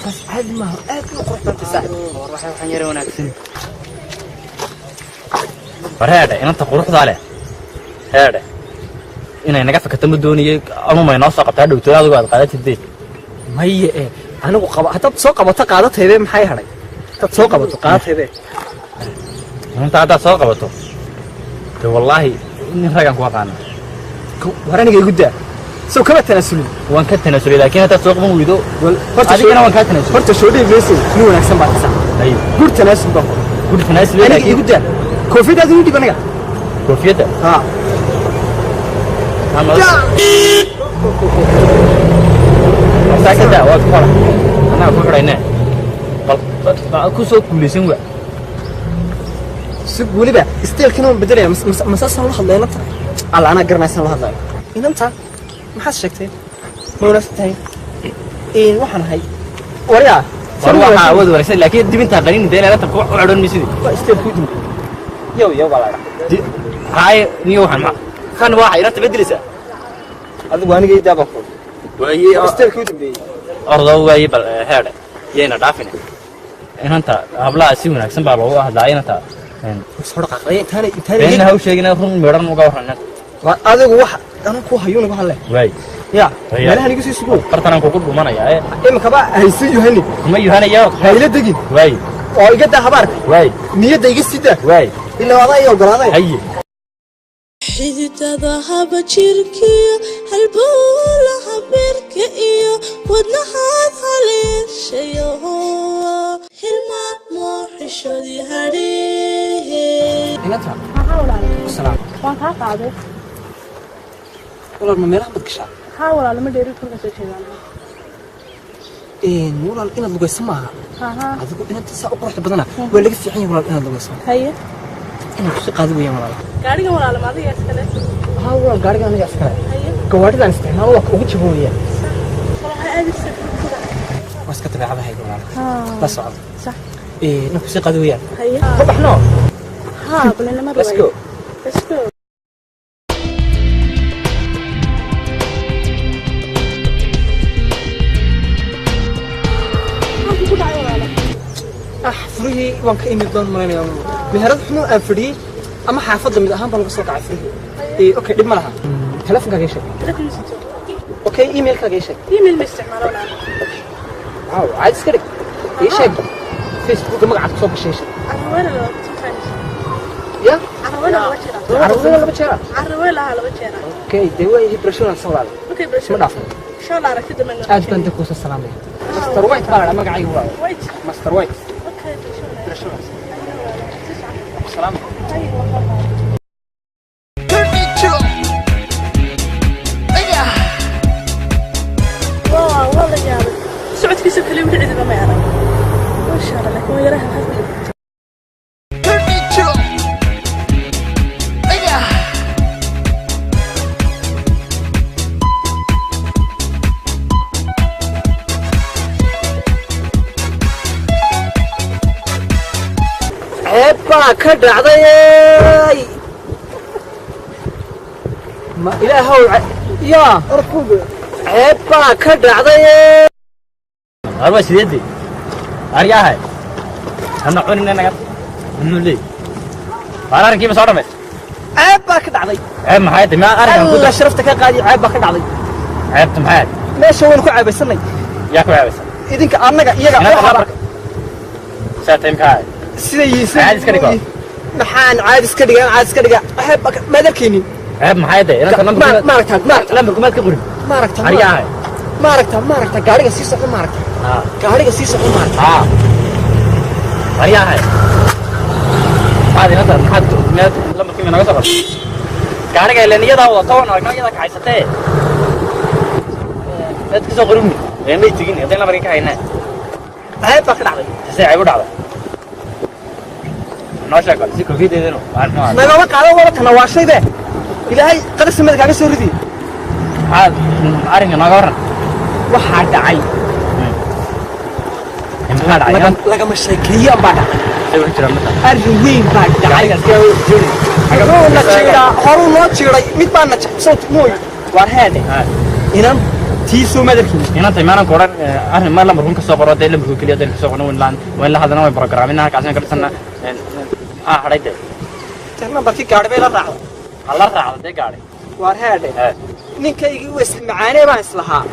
بس عاد ما هو اكل قرطه تساعد روح waxaan yar wanaagsan farhaada inta quruxda leh heede inay naga fakato dooniyay ama ma inoo soo qabtaa dhowtay adigu aad qaadatay maye anigu qaba hadda soo qabato qaadateebe maxay haray dad soo qabato qaadateebe inta aad soo qabato de wallahi in ragan ku aqaan waraniga igu daa soo kaba tanaasulin waan ka tanaasulay laakiin hada soo qaban weydo adigana waan ka tanaasulay horta soo dhiibeyso ni wanaagsan baa tasaa ay gud tanaasul baa gud tanaasul laakiin igu daa koofiyada igu dhib aniga koofiyada ha ama saakada waad qora ana ku xirayna bal ku soo kuulaysan waa si waliba isteelkina beddelaya masaasan la hadlayna alla ana garanaysan la hadlayo inanta maxaad sheegtay ma wanaagsan waxaan ahay wariya waxa wad wanaagsan laakiin dibinta qalin deelada tabku u xidhan misidi waa isteelku dib yow walaal hay niyo waxaan ma kan waxa ina tabadilisa adigu aniga ii daaba ku waayay isteelku dib ordo waayay bal heede yeena dhaafin inanta hablaha si wanaagsan baa loogu hadlaa inanta soo dhaqaaqay taana haw sheegina run meeran uga waran adigu wax أنا كوه يوني بحاله. واي. يا. ماله هنيجي سيسقو. قرطنا كوكب بمانا يا. إيه مكبا هيسي يهني. ما يهنا يا. هيلا دقي. واي. أو يقدر خبر. واي. مية دقيقة ستة. واي. إلا هذا يوم هذا. هي. حدت ذهب شركي هالبول حبرك إياه ودنحات خليل شيء هالما موحش ذي هريه. إنتها. حاول عليه. السلام. وانت هقعده. والله ما ميرح بدكشة. حاول على ما ديري كل شيء كذا. إيه والله إنا بقى سماها. ها. هذا إنا تساء أقرح بدنا. ولا قف في عيني والله إنا بقى سماها. هي. إنا بس قاعد ويا مرة. قاعد ولا على ما ذي يسكله. ها والله قاعد أنا يسكله. هي. قواعد أنا استعمال والله وقت شبوية. والله هذه السكة. بس كتب على هاي والله. بس عاد. صح. إيه نفسي قاعد ويا. هي. طب إحنا. ها بلنا ما. Let's go. Let's go. فريه وان كإني دون مرينا يوم مهرد حنو أفريه أما حافظ من أهم بنقصك عفريه إيه أوكي دي مالها تلفون كاجي شيء أوكي إيميل كاجي شيء إيميل مستعمله لا واو عايز كده إيه شيء فيسبوك ما قاعد تصوب شيء عروينا لو تفهمش يا عروينا ولا بتشرا عروينا لا بتشرا أوكي ده هو يجي برشلونة صوالة أوكي برشلونة ما دافع إن شاء الله على كده منه أجل أنت كوس السلام مستر وايت بقى ما قاعد يقول وايت مستر وايت أوكي برشلونة السلام والله جامد سعود في سكة اللي ودعي ذا ما يعرف ما شاء الله لكن ويراها حفظ عيبا كدر عضيي ما إله يا ركوب عيبا كدر عضيي أروى سيدي أرجعها أنا عوني أنا إنه ليه أنا ركيب بصورة بس عيبا كدر عضيي عيب محياتي ما أرجع الله شرفتك يا قاضي عيبا كدر عضيي عيبت محياتي ماشي وين كو عيب السنة ياكو عيب إذنك أنا يا ساعتين كهاي سيدي عادس كدقة محان عادس كدقة عيبا ما ذكيني عيب محياتي أنا كنا ما ركتها لما كنت كقولي ما ركتها أرجعها ما ركتها قارية سيسة ما ركتها قارية سيسة ما ركتها أرجعها هذه نظر حد لما كنا نقصر قارية اللي نيجا ده طبعا أرجع نيجا كعيسته لا تكسر قرمي لأن يتجين يدين لما ريكا هنا عيبا كدر عضيي عيب دعوة ناشا قال سيكو في دينه ما ما قالوا ولا تناوشي ده إلهي قد سمعت كذا سوري عاد أرني ناقورن waxaa dhacay laga mashaakiliyo baa dhacay arrin weyn baa dhacay horuu noo jiray mid baa na jabsad mooy waar heede inan tiisoo madarkiina inanta maanan ku oran arrin ma lambarkun ka soo qoro dee lambarku keliya dee ka soo qorno waan la hadlana way programina halkaasina ka dhisana hadhayde tan nambarkii gaadhi bay la raacday hala raacdo dee gaadhi waar heedhe ninkaygii waa isla macaanee baan islahaa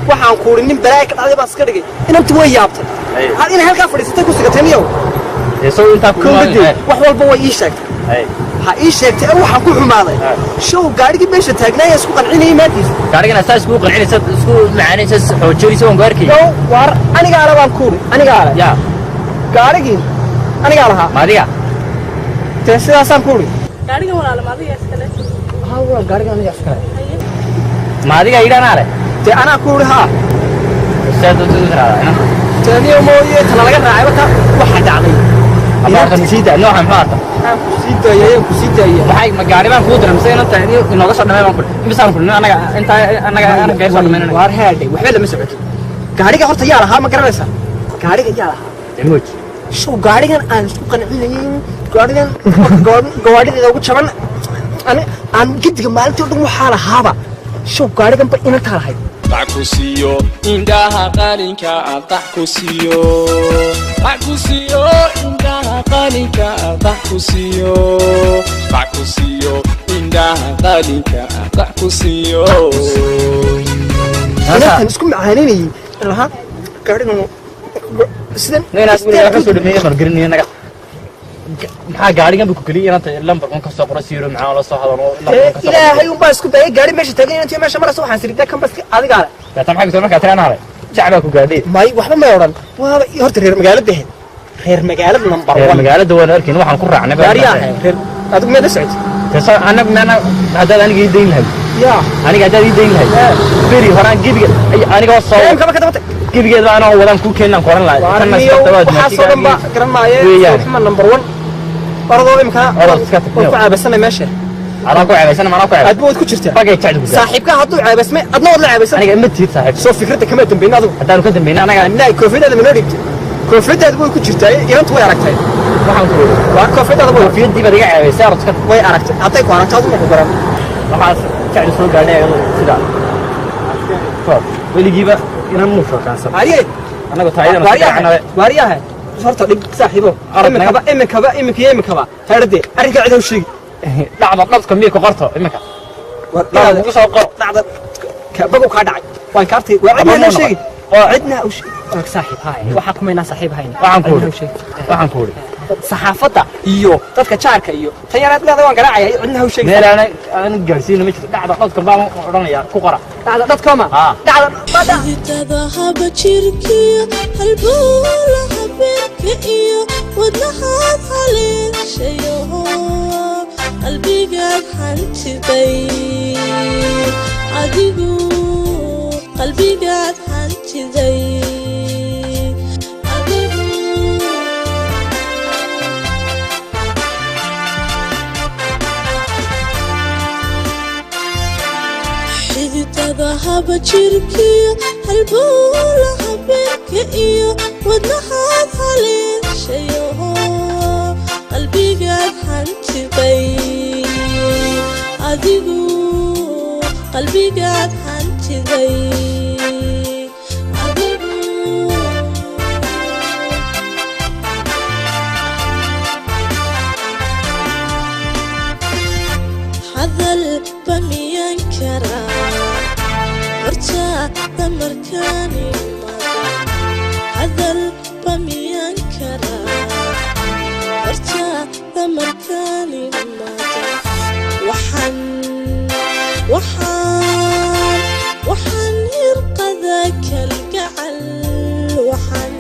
waxaan kuuri nin balaaya ka dhacday baan iska dhigay inantu way yaabtay hal inay halkaa fadhiisatay ku sigatay niyow soo intaa ku wax walba way ii sheegtay ha ii sheegtay waxaan ku xumaaday show gaadhigii meesha taagnaa isku qancinayay maadiisa gaadhigana saa isku qancinaysa isku macaanaysa xoojinaysa waan gaarkay waar anigaa la baan kuuri anigaa la yaa gaadhigii anigaa lahaa maadiga tee sidaasaan kuuri gaadhiga walaala maadiga iskale waa gaadhiga aniga iskale maadiga idhanaale tee anaa kuuri haa seedootiraadaa teeniyo mooye tana laga raacay wata waxa dhacday abaartan siida noocan maxaa sii daayay ku sii daayay maxay ma gaari baan ku diray mise inanta inooga soo dhamay baan ku imisaan ku anaga inta anaga gaari soo dhamayna waar heedhay waxba lama socoto gaariga horta yaa lahaa ma garanaysaa gaariga yaa lahaa demooj show gaarigan aan isku qancinayay gaarigan gawaadhideeda ugu jaban aan gidiga maalintii oo dhan waxaa lahaaba show gaarigan ba inantaa lahayd Takusiyo indaha qalinka takusiyo takusiyo indaha qalinka takusiyo takusiyo indaha qalinka takusiyo inantan isku macaananayay lahaa gaarigan sidan neenaas weligaa ka soo dhameeyay margarinaya naga maxaa gaarigan ku kaliya inanta lambar un ka soo qoro siiro maxaa la soo hadalo ilaahay un baa isku dayay gaari meesha taagan inantii meesha maraysa waxaan sirida kan baski adigaa le tan maxay soo markaa tagaan haray jacbaa ku gaadhay may waxba may odhan waaba horta reer magaalada ahayd reer magaalada number 1 magaalada waan arkin waxaan ku raacnay gaariyaa reer adigu meeda socotay taasoo anaga meena haddaad aniga ii dayn lahayd yaa aniga haddaad ii dayn lahayd beri horaan gibiga aniga soo kaba ka dabata gibigeed baa anoo wadan ku keenan qoran lahayd waxaa soo dhan ba garan maaye waxma number 1 orodoo imka ku caabasanay meesha أنا أقول عباس أنا ما أقول عباس أدبوت كشرته باقي تعدو صاحبك هاتو عباس ما أدنى ولا عباس أنا قمت هيد صاحب سو فكرتك كمان تنبين هذا حتى لو كنت بين أنا قاعد لا كوفيد هذا من وريك كوفيد هذا بقول كشرته يا أنت وين عرفتها ما حنقول كوفيد هذا بقول كوفيد دي بدي عباس صار تكت وين عرفت أعطيك وأنا تعطي منك برا ما حاس تعدو سوق عليه سدا طب واللي جيبه ينمو شو كان صار عليه أنا قلت هاي أنا واريها صرت لك صاحبه إمك كبا هردي أرجع عده وشيء لعبة نفس كمية كقرطة إمك لا مو سوق قرط لعبة بقوا كادعي وين كارتي وعدنا شيء وعدنا وش صاحب هاي وحكمنا صاحب هاي waxaan ku uri saxaafada iyo dadka jaarka iyo tayaraad leedahay waan garaacay cidna hawshay meel aan gaarsiin ma jirto dhacda dadka baan oranaya ku qora dhacda dadka ma dhacda bada xididada haba jirkiyo halbowla habeenka iyo wadnahaad haleeshayo qalbigaad hantiday adigu qalbigaad hantiday xididada haba jirkiyo halbowla habeenka iyo wadnahaad haleeshayo qalbigaad hantiday adigu qalbigaad hantiday hadal bamiyan karaa horta damarkaani mada hadal bamiyan karaa horta damarkaani mada waxaan hirqada kalgacal waxaan